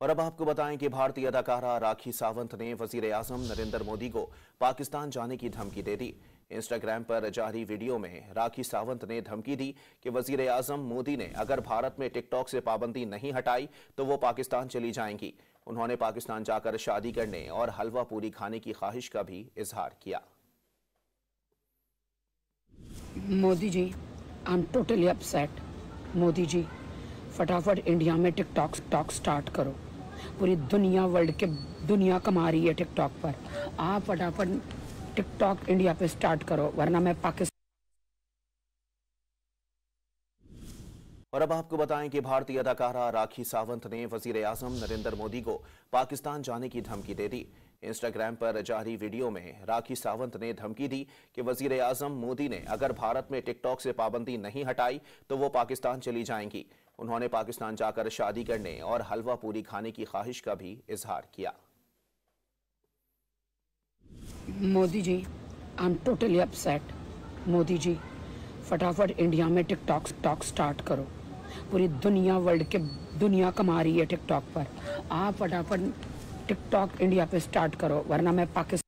और अब आपको बताएं कि भारतीय अदाकारा राखी सावंत ने वजीर आजम नरेंद्र मोदी को पाकिस्तान जाने की धमकी दे दी। इंस्टाग्राम पर जारी वीडियो में राखी सावंत ने धमकी दी कि वजीर आजम मोदी ने अगर भारत में टिकटॉक से पाबंदी नहीं हटाई तो वो पाकिस्तान चली जाएंगी। उन्होंने पाकिस्तान जाकर शादी करने और हलवा पूरी खाने की ख्वाहिश का भी इजहार किया। Modi ji, I am totally upset. Modi ji, फटाफट इंडिया में टिकटॉक स्टार्ट करो। पूरी दुनिया दुनिया कमा रही है टिकटॉक पर। आप फटाफट टिकटॉक इंडिया पे स्टार्ट करो, वरना मैं पाकिस्तान। और अब आपको बताएं कि भारतीय अदाकारा राखी सावंत ने वजीर आजम नरेंद्र मोदी को पाकिस्तान जाने की धमकी दे दी। इंस्टाग्राम पर जारी वीडियो में राखी सावंत ने धमकी दी कि वजीर आजम मोदी ने अगर भारत में टिकटॉक से पाबंदी नहीं हटाई तो वो पाकिस्तान चली जाएंगी। उन्होंने पाकिस्तान जाकर शादी करने और हलवा पूरी खाने की ख्वाहिश का भी इजहार किया। Modi ji, I am totally upset. Modi ji, फटाफट इंडिया में टिकटॉक स्टार्ट करो। पूरी दुनिया कमा रही है टिकटॉक पर। आप फटाफट टिकटॉक इंडिया पे स्टार्ट करो, वरना मैं पाकिस्तान